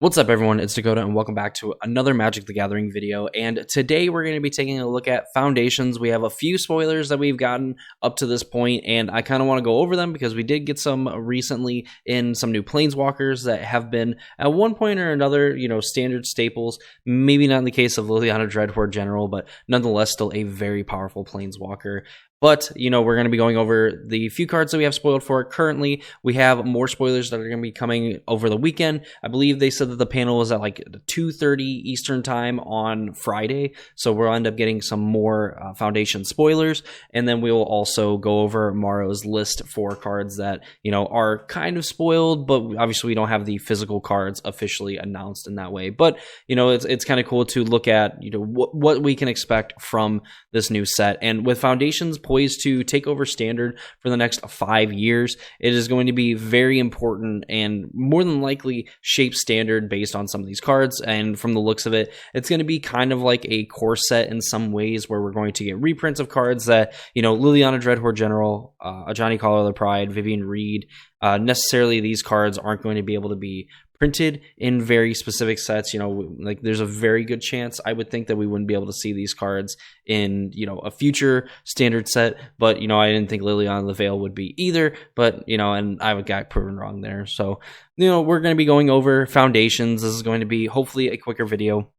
What's up, everyone? It's Dakota, and welcome back to another Magic the Gathering video. And today we're going to be taking a look at Foundations. We have a few spoilers that we've gotten up to this point, and I kind of want to go over them because we did get some recently in some new Planeswalkers that have been, at one point or another, standard staples. Maybe not in the case of Liliana Dreadhorde General, but nonetheless still a very powerful Planeswalker. But, we're going to be going over the few cards that we have spoiled for currently. We have more spoilers that are going to be coming over the weekend. I believe they said that the panel was at like 2:30 Eastern time on Friday. So we'll end up getting some more Foundation spoilers. And then we will also go over Maro's list for cards that, are kind of spoiled, but obviously we don't have the physical cards officially announced in that way. But, it's kind of cool to look at, what we can expect from this new set. And with Foundations poised to take over Standard for the next 5 years, it is going to be very important and more than likely shape Standard based on some of these cards. And from the looks of it, it's going to be kind of like a core set in some ways, where we're going to get reprints of cards that, Liliana Dreadhorde General, Ajani Caller the Pride, Vivian Reed, necessarily these cards aren't going to be able to be printed in very specific sets. Like there's a very good chance, I would think, that we wouldn't be able to see these cards in, a future Standard set. But, I didn't think Liliana the Veil would be either. But, and I got proven wrong there. So, we're going to be going over Foundations. This is going to be hopefully a quicker video.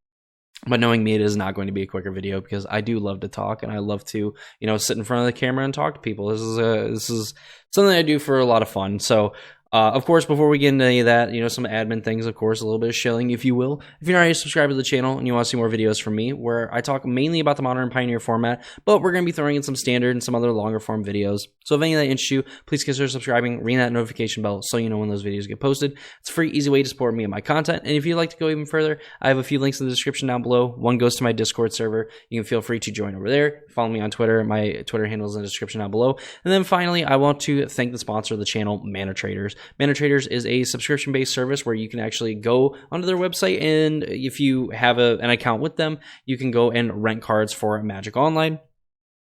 But knowing me, it is not going to be a quicker video because I do love to talk and I love to, sit in front of the camera and talk to people. This is something I do for a lot of fun. So, of course, before we get into any of that, some admin things, of course, a little bit of shilling, if you will. If you're not already subscribed to the channel and you want to see more videos from me, where I talk mainly about the Modern Pioneer format, but we're going to be throwing in some Standard and some other longer form videos. So if any of that interests you, please consider subscribing, ring that notification bell so you know when those videos get posted. It's a free, easy way to support me and my content. And if you'd like to go even further, I have a few links in the description down below. One goes to my Discord server. You can feel free to join over there. Follow me on Twitter. My Twitter handle is in the description down below. And then finally, I want to thank the sponsor of the channel, Mana Traders. Mana Traders is a subscription-based service where you can actually go onto their website, and if you have an account with them, you can go and rent cards for Magic Online.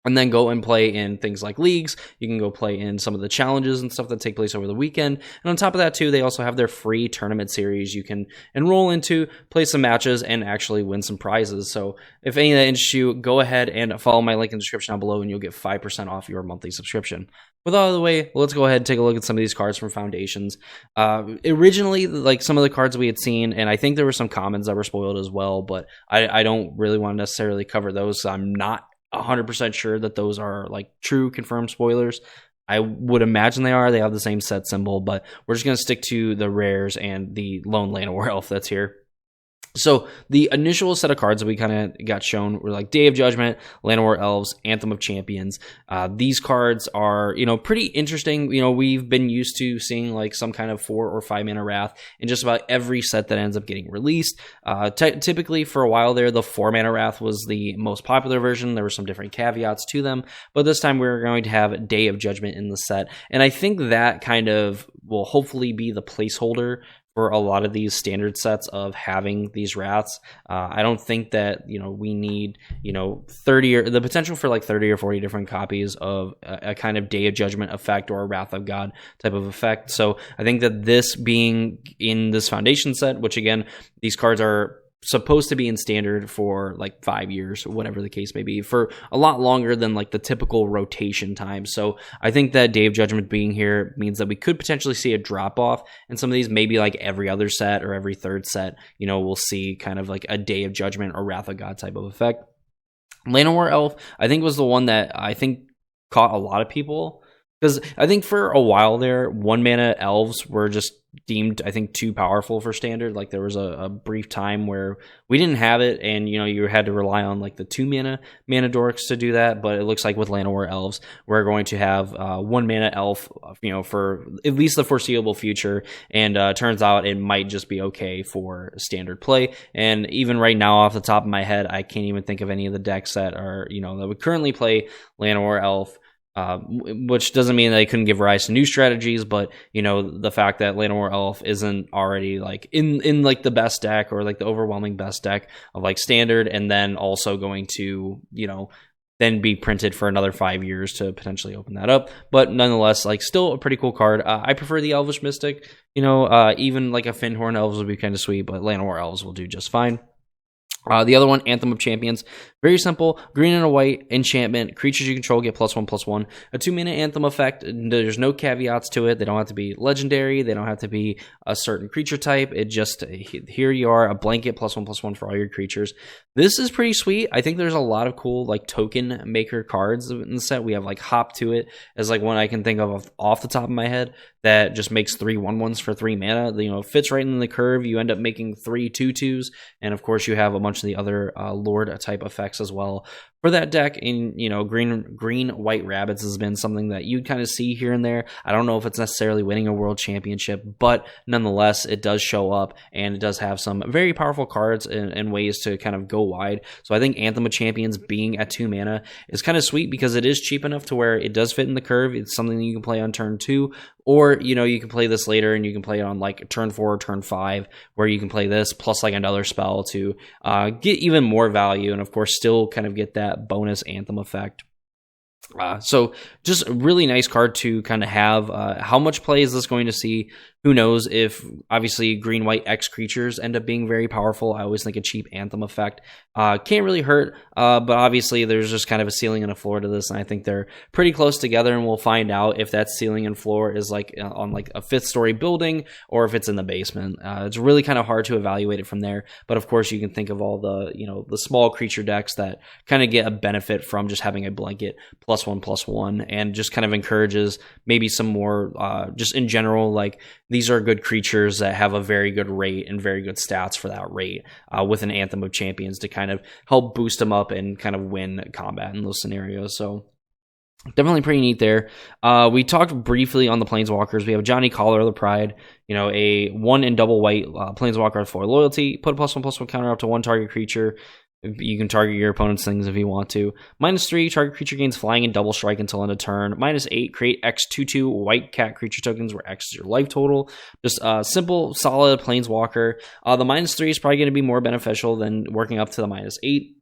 And then go and play in things like leagues. You can go play in some of the challenges and stuff that take place over the weekend. And on top of that, too, they also have their free tournament series you can enroll into, play some matches, and actually win some prizes. So if any of that interests you, go ahead and follow my link in the description down below, and you'll get 5% off your monthly subscription. With all out of the way, let's go ahead and take a look at some of these cards from Foundations. Originally, like some of the cards we had seen, and I think there were some commons that were spoiled as well, but I don't really want to necessarily cover those. So I'm not 100% sure that those are like true confirmed spoilers. I would imagine they are. They have the same set symbol, but we're just going to stick to the rares and the lone Llanowar Elf that's here. So the initial set of cards that we kind of got shown were like Day of Judgment, Llanowar Elves, Anthem of Champions. These cards are, pretty interesting. We've been used to seeing like some kind of 4 or 5 mana Wrath in just about every set that ends up getting released. Typically for a while there, the 4 mana Wrath was the most popular version. There were some different caveats to them, but this time we're going to have Day of Judgment in the set. And I think that kind of will hopefully be the placeholder for a lot of these Standard sets of having these Wraths. I don't think that, we need, 30 or the potential for like 30 or 40 different copies of a kind of Day of Judgment effect or a Wrath of God type of effect. So I think that this being in this Foundation set, which again, these cards are supposed to be in Standard for like 5 years, whatever the case may be, for a lot longer than like the typical rotation time. So I think that Day of Judgment being here means that we could potentially see a drop off in some of these, maybe like every other set or every third set, we'll see kind of like a Day of Judgment or Wrath of God type of effect. Llanowar Elf, I think, was the one that I think caught a lot of people, because I think for a while there, 1 mana elves were just deemed, I think, too powerful for Standard. Like there was a brief time where we didn't have it, and you had to rely on like the 2 mana dorks to do that. But it looks like with Llanowar Elves, we're going to have 1 mana elf, for at least the foreseeable future. And turns out it might just be okay for Standard play. And even right now, off the top of my head, I can't even think of any of the decks that are that would currently play Llanowar Elf. Which doesn't mean they couldn't give rise to new strategies, but the fact that Llanowar Elf isn't already like in like the best deck or like the overwhelming best deck of like Standard, and then also going to then be printed for another 5 years to potentially open that up. But nonetheless, like still a pretty cool card. I prefer the Elvish Mystic. Even like a Finhorn Elves would be kind of sweet, but Llanowar Elves will do just fine. The other one, Anthem of Champions, very simple, green and a white, enchantment, creatures you control get +1/+1, a 2-mana Anthem effect. There's no caveats to it. They don't have to be legendary. They don't have to be a certain creature type. It just, here you are, a blanket +1/+1 for all your creatures. This is pretty sweet. I think there's a lot of cool like token maker cards in the set. We have like Hop to it as like one I can think of off the top of my head that just makes 3 1/1s for 3 mana. Fits right in the curve. You end up making 3 2/2s, and of course you have a bunch of the other Lord type effects as well for that deck. In green white rabbits has been something that you kind of see here and there. I don't know if it's necessarily winning a world championship, but nonetheless it does show up, and it does have some very powerful cards and ways to kind of go wide. So I think Anthem of Champions being at 2 mana is kind of sweet because it is cheap enough to where it does fit in the curve. It's something that you can play on turn 2, or you can play this later and you can play it on like turn 4 or turn 5, where you can play this plus like another spell to get even more value, and of course still kind of get that bonus Anthem effect. So just a really nice card to kind of have. How much play is this going to see? Who knows? If obviously green white X creatures end up being very powerful, I always think a cheap Anthem effect can't really hurt, but obviously there's just kind of a ceiling and a floor to this, and I think they're pretty close together, and we'll find out if that ceiling and floor is like on like a 5th story building or if it's in the basement. It's really kind of hard to evaluate it from there, but of course you can think of all the the small creature decks that kind of get a benefit from just having a blanket +1/+1, and just kind of encourages maybe some more just in general, like these are good creatures that have a very good rate and very good stats for that rate with an Anthem of Champions to kind of help boost them up and kind of win combat in those scenarios. So definitely pretty neat there. We talked briefly on the Planeswalkers. We have Johnny Collar of the Pride, a 1 and double white Planeswalker for loyalty. Put a +1/+1 counter up to 1 target creature. You can target your opponent's things if you want to. -3, target creature gains flying and double strike until end of turn. -8, create X 2/2 white cat creature tokens where X is your life total. Just simple, solid Planeswalker. The -3 is probably going to be more beneficial than working up to the -8.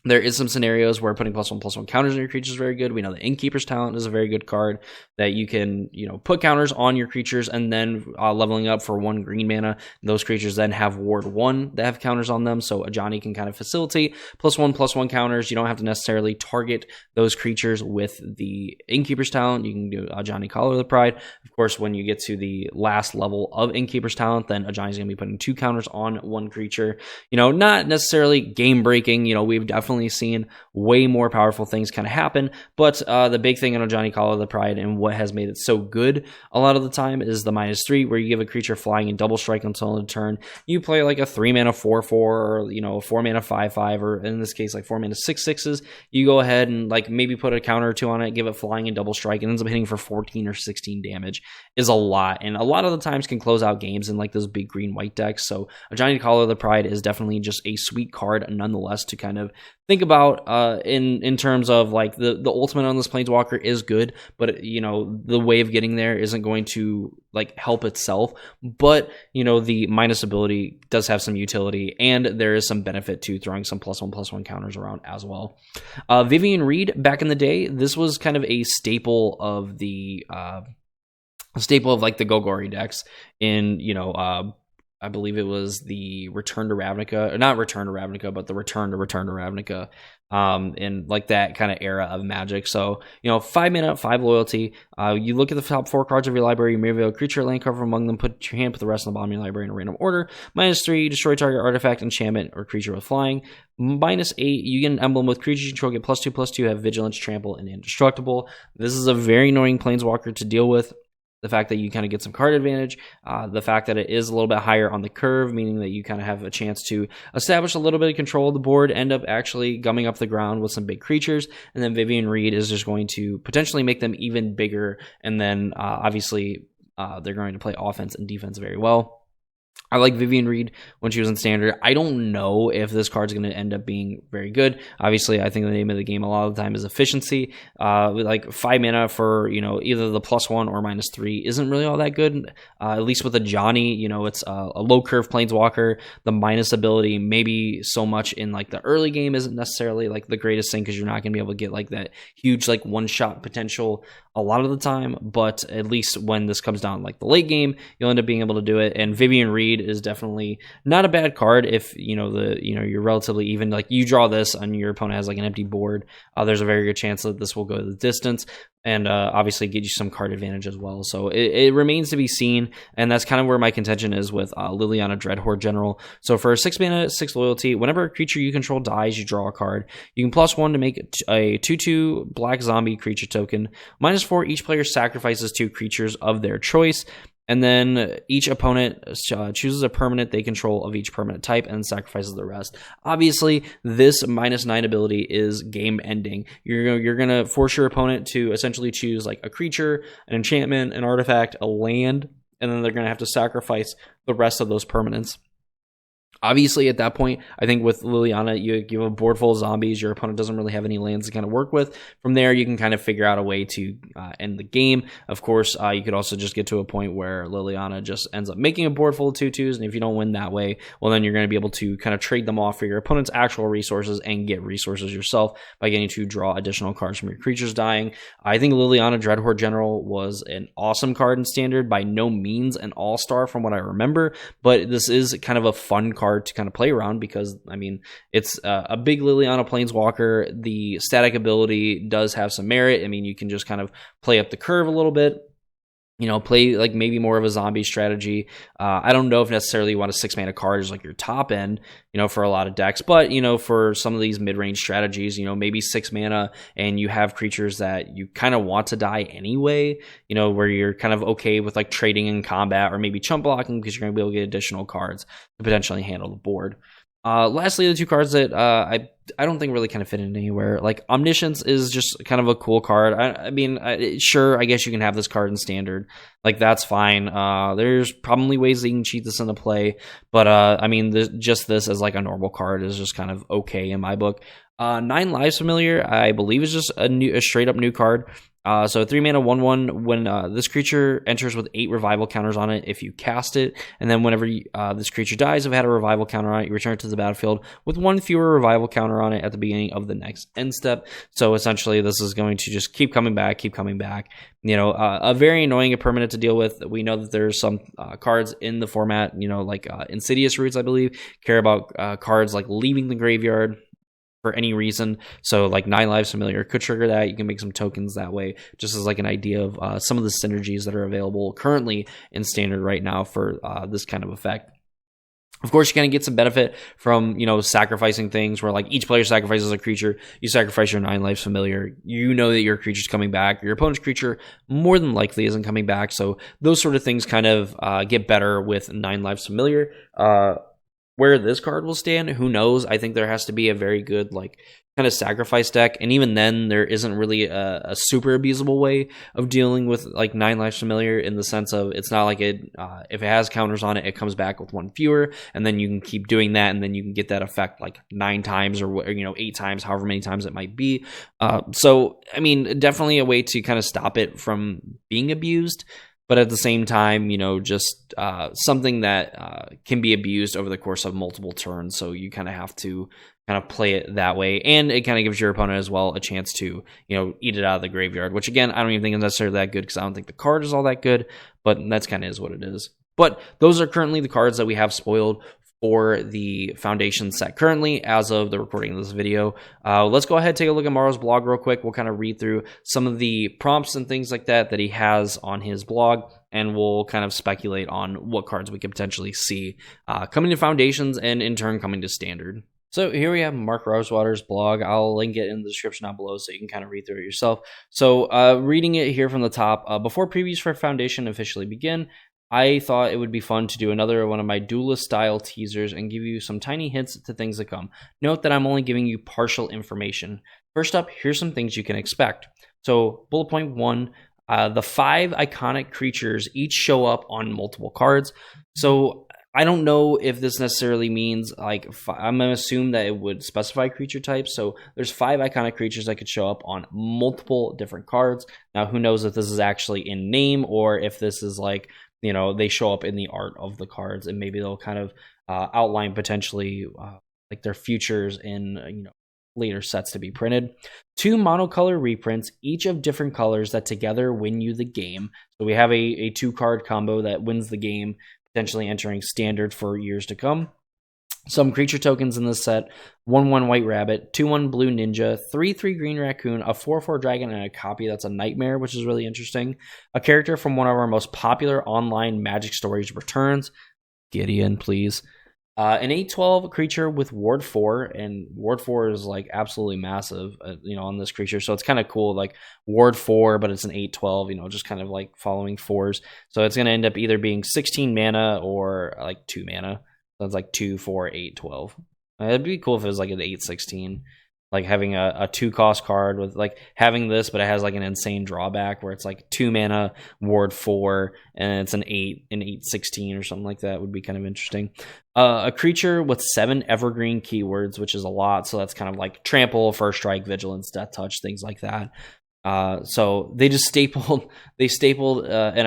There is some scenarios where putting +1/+1 counters on your creatures is very good. We know the Innkeeper's Talent is a very good card that you can, put counters on your creatures and then leveling up for 1 green mana. Those creatures then have Ward 1 that have counters on them. So a Johnny can kind of facilitate +1/+1 counters. You don't have to necessarily target those creatures with the Innkeeper's Talent. You can do a Johnny Collar of the Pride. Of course, when you get to the last level of Innkeeper's Talent, then a Johnny's going to be putting 2 counters on 1 creature. Not necessarily game breaking. We've definitely seen way more powerful things kind of happen, but the big thing on Johnny Collar of the Pride and what has made it so good a lot of the time is the -3, where you give a creature flying and double strike until end of turn. You play like a 3 mana 4/4, or a 4 mana 5/5, or in this case like 4 mana 6/6s. You go ahead and like maybe put a counter or 2 on it, give it flying and double strike, and ends up hitting for 14 or 16 damage. Is a lot, and a lot of the times can close out games in like those big green white decks. So a Johnny Collar of the Pride is definitely just a sweet card nonetheless to kind of think about in terms of like the ultimate on this Planeswalker is good, but the way of getting there isn't going to like help itself, but the minus ability does have some utility, and there is some benefit to throwing some +1/+1 counters around as well. Vivian Reed, back in the day, this was kind of a staple of the like the Golgari decks in I believe it was the Return to Ravnica, or not Return to Ravnica, but the Return to Ravnica, in like that kind of era of Magic. So, 5 mana, 5 loyalty. You look at the top 4 cards of your library, you may reveal a creature, land cover among them, put your hand, put the rest on the bottom of your library in a random order. -3, destroy target artifact, enchantment, or creature with flying. -8, you get an emblem with creatures you control, get +2/+2, have vigilance, trample, and indestructible. This is a very annoying Planeswalker to deal with. The fact that you kind of get some card advantage, the fact that it is a little bit higher on the curve, meaning that you kind of have a chance to establish a little bit of control of the board, end up actually gumming up the ground with some big creatures, and then Vivian Reed is just going to potentially make them even bigger, and then obviously they're going to play offense and defense very well. I like Vivian Reed when she was in standard. I don't know if this card's going to end up being very good. Obviously, I think the name of the game a lot of the time is efficiency. With like 5 mana for, either the +1 or -3 isn't really all that good. At least with a Johnny, it's a low curve Planeswalker. The minus ability, maybe so much in like the early game isn't necessarily like the greatest thing because you're not going to be able to get like that huge like one-shot potential a lot of the time. But at least when this comes down like the late game, you'll end up being able to do it. And Vivian Reed is definitely not a bad card if you're relatively even. Like you draw this and your opponent has like an empty board, there's a very good chance that this will go the distance and obviously get you some card advantage as well. So it remains to be seen, and that's kind of where my contention is with Liliana Dreadhorde General. So for 6 mana, 6 loyalty, whenever a creature you control dies, you draw a card. You can +1 to make a 2/2 black zombie creature token. -4, each player sacrifices 2 creatures of their choice. And then each opponent chooses a permanent they control of each permanent type and sacrifices the rest. Obviously, this -9 ability is game ending. You're gonna force your opponent to essentially choose like a creature, an enchantment, an artifact, a land, and then they're gonna have to sacrifice the rest of those permanents. Obviously, at that point, I think with Liliana, you have a board full of zombies. Your opponent doesn't really have any lands to kind of work with. From there, you can kind of figure out a way to end the game. Of course, you could also just get to a point where Liliana just ends up making a board full of 2/2s, and if you don't win that way, well, then you're going to be able to kind of trade them off for your opponent's actual resources and get resources yourself by getting to draw additional cards from your creatures dying. I think Liliana Dreadhorde General was an awesome card in Standard. By no means an all-star from what I remember, but this is kind of a fun card to kind of play around because, I mean, it's a big Liliana Planeswalker. The static ability does have some merit. I mean, you can just kind of play up the curve a little bit. Play like maybe more of a zombie strategy. I don't know if necessarily you want a 6 mana card as like your top end, for a lot of decks. But, for some of these mid-range strategies, maybe 6 mana and you have creatures that you kind of want to die anyway, where you're kind of okay with like trading in combat or maybe chump blocking because you're going to be able to get additional cards to potentially handle the board. Lastly, the 2 cards that I don't think really kind of fit in anywhere. Like Omniscience is just kind of a cool card. I mean, sure, I guess you can have this card in Standard. Like that's fine. There's probably ways that you can cheat this into play, but I mean, just this as like a normal card is just kind of okay in my book. 9 Lives Familiar, I believe, is just a straight up new card. So 3 mana 1/1 when this creature enters with 8 revival counters on it if you cast it, and then whenever this creature dies, if it had a revival counter on it, you return it to the battlefield with 1 fewer revival counter on it at the beginning of the next end step. So essentially, this is going to just keep coming back. A very annoying permanent to deal with. We know that there's some cards in the format, like Insidious Roots, I believe, care about cards like leaving the graveyard for any reason. So like 9 Lives Familiar could trigger that. You can make some tokens that way, just as like an idea of some of the synergies that are available currently in Standard right now for this kind of effect. Of course, you kind of get some benefit from, sacrificing things where like each player sacrifices a creature. You sacrifice your 9 Lives Familiar. You know that your creature's coming back. Your opponent's creature more than likely isn't coming back. So those sort of things kind of get better with 9 Lives Familiar. Where this card will stand, who knows? I think there has to be a very good like kind of sacrifice deck, and even then there isn't really a super abusable way of dealing with like 9 Lives Familiar, in the sense of it's not like it if it has counters on it, it comes back with 1 fewer, and then you can keep doing that, and then you can get that effect like 9 times or 8 times, however many times it might be. So I mean, definitely a way to kind of stop it from being abused. But at the same time, just something that can be abused over the course of multiple turns. So you kind of have to kind of play it that way. And it kind of gives your opponent as well a chance to, eat it out of the graveyard, which again, I don't even think is necessarily that good because I don't think the card is all that good, but that's kind of is what it is. But those are currently the cards that we have spoiled for the Foundation set currently as of the recording of this video. Let's go ahead and take a look at Maro's blog real quick. We'll kind of read through some of the prompts and things like that he has on his blog, and we'll kind of speculate on what cards we could potentially see coming to Foundations and in turn coming to Standard. So here we have Mark Rosewater's blog. I'll link it in the description down below so you can kind of read through it yourself. So reading it here from the top, before previews for Foundation officially begin, I thought it would be fun to do another one of my Duelist style teasers and give you some tiny hints to things that come. Note that I'm only giving you partial information. First up, here's some things you can expect. So bullet point 1, the 5 iconic creatures each show up on multiple cards. So I don't know if this necessarily means like I'm gonna assume that it would specify creature types. So there's 5 iconic creatures that could show up on multiple different cards. Now, who knows if this is actually in name or if this is like, you know, they show up in the art of the cards, and maybe they'll kind of outline potentially like their futures in, you know, later sets to be printed. 2 monocolor reprints, each of different colors that together win you the game. So we have a 2-card combo that wins the game, potentially entering standard for years to come. Some creature tokens in this set: 1/1 white rabbit, 2/1 blue ninja, 3/3 green raccoon, a 4/4 dragon, and a copy that's a nightmare, which is really interesting. A character from one of our most popular online Magic stories returns. Gideon, please. An 8/12 creature with Ward 4, and Ward 4 is like absolutely massive, you know, on this creature. So it's kind of cool, like Ward 4, but it's an 8/12, you know, just kind of like following 4s. So it's going to end up either being 16 mana or like 2 mana. So it's like 2, 4, 8, 12. It'd be cool if it was like an 8/16. Like having a 2-cost card with like having this, but it has like an insane drawback where it's like 2 mana, Ward 4, and it's an 8/16 or something like that would be kind of interesting. A creature with 7 evergreen keywords, which is a lot. So that's kind of like trample, first strike, vigilance, death touch, things like that. So they just stapled an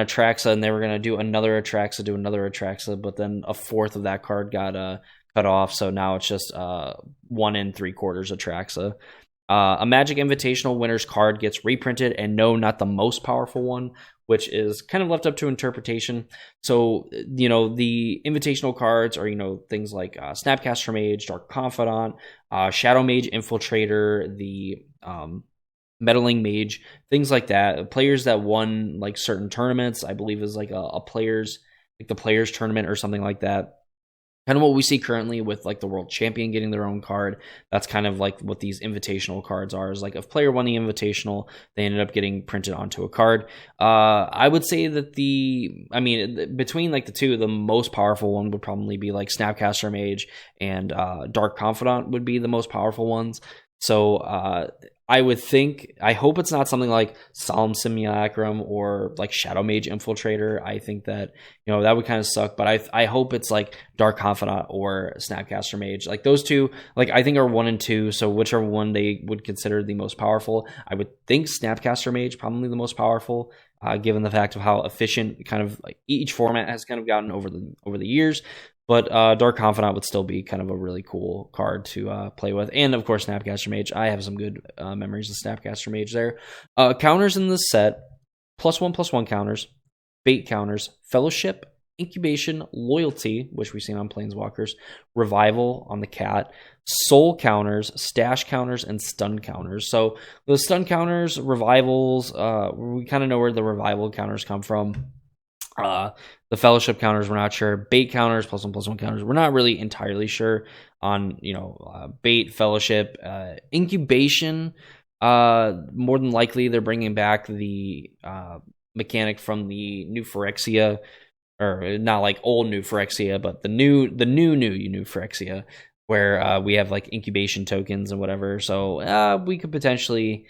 Atraxa, and they were going to do another Atraxa, but then a 4th of that card got cut off, so now it's just 1 3/4 Atraxa. A Magic Invitational winner's card gets reprinted, and no, not the most powerful one, which is kind of left up to interpretation. So, you know, the invitational cards are, you know, things like Snapcaster Mage, Dark Confidant, Shadow Mage Infiltrator, the Meddling Mage, things like that. Players that won like certain tournaments, I believe is like a players, like the players tournament or something like that. Kind of what we see currently with like the world champion getting their own card. That's kind of like what these invitational cards are, is like if player won the invitational, they ended up getting printed onto a card. I would say that between like the two, the most powerful one would probably be like Snapcaster Mage, and Dark Confidant would be the most powerful ones. So I hope it's not something like Solemn Simulacrum or like Shadow Mage Infiltrator. I think that, you know, that would kind of suck, but I hope it's like Dark Confidant or Snapcaster Mage. Like those two, like I think are 1 and 2, so whichever one they would consider the most powerful. I would think Snapcaster Mage probably the most powerful, given the fact of how efficient kind of like each format has kind of gotten over the years. But Dark Confidant would still be kind of a really cool card to play with. And, of course, Snapcaster Mage. I have some good memories of Snapcaster Mage there. Counters in this set: +1/+1 counters, bait counters, fellowship, incubation, loyalty, which we've seen on Planeswalkers, revival on the cat, soul counters, stash counters, and stun counters. So the stun counters, revivals, we kind of know where the revival counters come from. The fellowship counters, we're not sure. Bait counters, +1/+1 counters, we're not really entirely sure on, you know, bait, fellowship, incubation. More than likely, they're bringing back the mechanic from the new Phyrexia, or not like old new Phyrexia, but the new new Phyrexia, where we have like incubation tokens and whatever. So we could potentially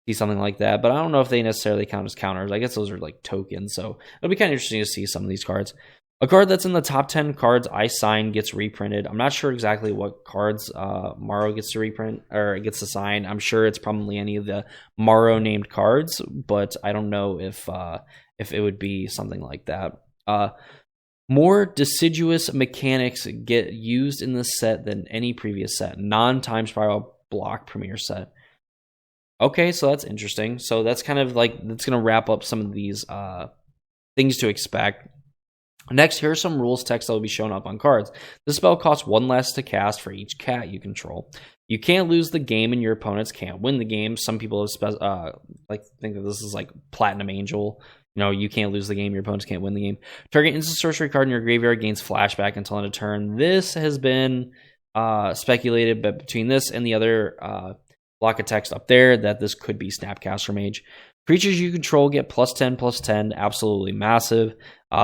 see something like that, but I don't know if they necessarily count as counters. I guess those are like tokens, so it'll be kind of interesting to see some of these cards. A card that's in the top 10 cards I sign gets reprinted. I'm not sure exactly what cards Maro gets to reprint or gets to sign. I'm sure it's probably any of the Maro named cards, but I don't know if it would be something like that. More deciduous mechanics get used in this set than any previous set. Non-time spiral block premier set. Okay, so that's interesting. So that's kind of like, that's going to wrap up some of these things to expect. Next, here are some rules text that will be shown up on cards. This spell costs 1 less to cast for each cat you control. You can't lose the game, and your opponents can't win the game. Some people have think that this is like Platinum Angel. You know, you can't lose the game, your opponents can't win the game. Target instant sorcery card in your graveyard gains flashback until end of turn. This has been speculated, but between this and the other block of text up there, that this could be Snapcaster Mage. Creatures you control get +10/+10, absolutely massive.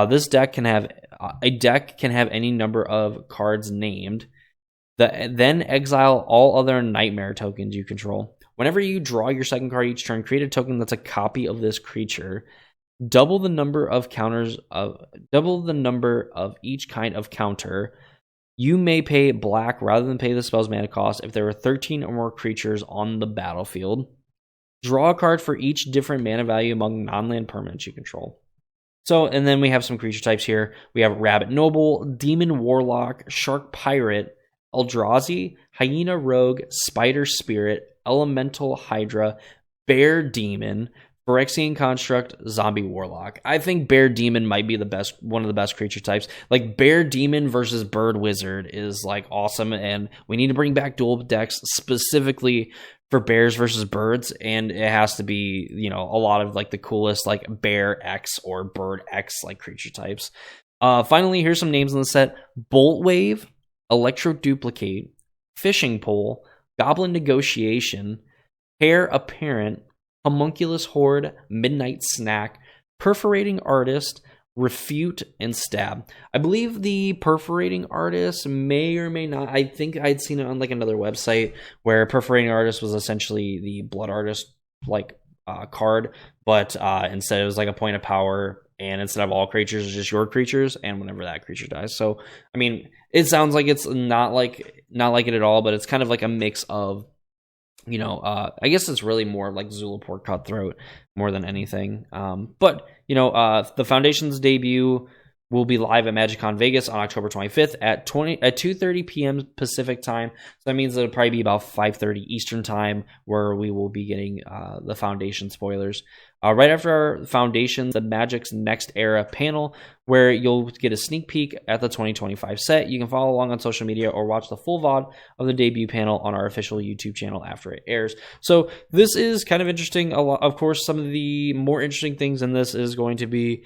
This deck can have any number of cards named. Then exile all other nightmare tokens you control. Whenever you draw your second card each turn, create a token that's a copy of this creature. double the number of each kind of counter. You may pay black rather than pay the spell's mana cost if there are 13 or more creatures on the battlefield. Draw a card for each different mana value among non-land permanents you control. So, and then we have some creature types here. We have Rabbit Noble, Demon Warlock, Shark Pirate, Eldrazi, Hyena Rogue, Spider Spirit, Elemental Hydra, Bear Demon, Phyrexian Construct, Zombie Warlock. I think Bear Demon might be one of the best creature types. Like, Bear Demon versus Bird Wizard is like awesome, and we need to bring back dual decks specifically for bears versus birds, and it has to be, you know, a lot of like the coolest like Bear X or Bird X like creature types. Finally, here's some names in the set: Bolt Wave, Electro Duplicate, Fishing Pole, Goblin Negotiation, Heir Apparent, Homunculus Horde, Midnight Snack, Perforating Artist, Refute, and Stab. I believe the Perforating Artist may or may not. I think I'd seen it on like another website where Perforating Artist was essentially the Blood Artist like card, but instead it was like a point of power, and instead of all creatures, it's just your creatures, and whenever that creature dies. So I mean, it sounds like it's not like it at all, but it's kind of like a mix of, you know, I guess it's really more like Zulaport Cutthroat more than anything. But, you know, the Foundation's debut will be live at MagicCon Vegas on October 25th at 2:30 p.m. Pacific time. So that means it'll probably be about 5:30 Eastern time where we will be getting the Foundation spoilers. Right after our Foundation, the Magic's Next Era panel, where you'll get a sneak peek at the 2025 set. You can follow along on social media or watch the full VOD of the debut panel on our official YouTube channel after it airs. So this is kind of interesting. Of course, some of the more interesting things in this is going to be,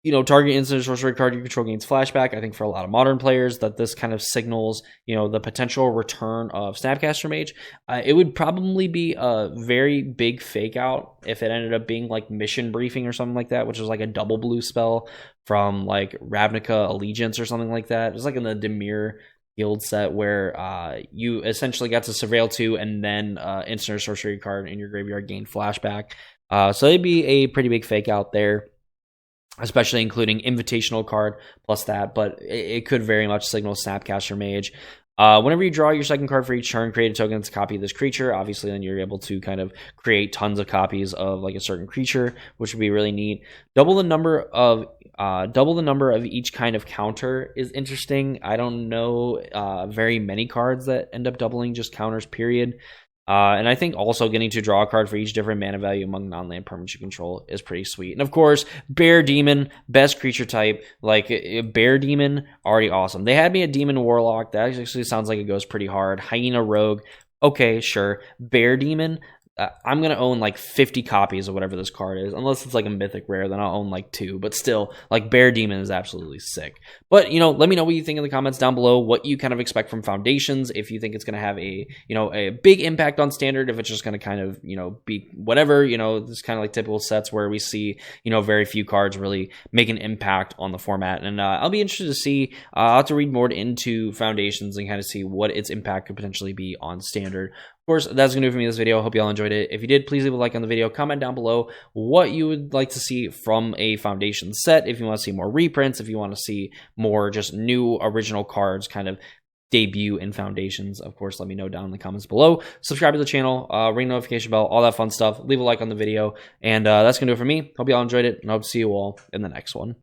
you know, target instant or sorcery card you control gains flashback. I think for a lot of modern players that this kind of signals, you know, the potential return of Snapcaster Mage. It would probably be a very big fake out if it ended up being like Mission Briefing or something like that, which is like a double blue spell from like Ravnica Allegiance or something like that. It's like in the Dimir Guild set where you essentially got to Surveil 2 and then instant or sorcery card in your graveyard gain flashback. So it'd be a pretty big fake out there, especially including invitational card plus that, but it could very much signal Snapcaster Mage. Whenever you draw your second card for each turn, create a token that's a copy of this creature. Obviously, then you're able to kind of create tons of copies of like a certain creature, which would be really neat. Double the number of each kind of counter is interesting. I don't know very many cards that end up doubling just counters, period. And I think also getting to draw a card for each different mana value among non-land permanents you control is pretty sweet. And of course, Bear Demon, best creature type. Like, Bear Demon, already awesome. They had me at Demon Warlock. That actually sounds like it goes pretty hard. Hyena Rogue, okay, sure. Bear Demon, I'm going to own like 50 copies of whatever this card is. Unless it's like a mythic rare, then I'll own like 2. But still, like, Bear Demon is absolutely sick. But, you know, let me know what you think in the comments down below, what you kind of expect from Foundations, if you think it's going to have a, you know, a big impact on Standard, if it's just going to kind of, you know, be whatever, you know, this kind of like typical sets where we see, you know, very few cards really make an impact on the format. And I'll be interested to see, I'll have to read more into Foundations and kind of see what its impact could potentially be on Standard. Of course, that's going to do it for me in this video. I hope you all enjoyed it. If you did, please leave a like on the video. Comment down below what you would like to see from a Foundation set. If you want to see more reprints, if you want to see more just new original cards kind of debut in Foundations, of course, let me know down in the comments below. Subscribe to the channel, ring the notification bell, all that fun stuff. Leave a like on the video. And that's going to do it for me. Hope you all enjoyed it, and I hope to see you all in the next one.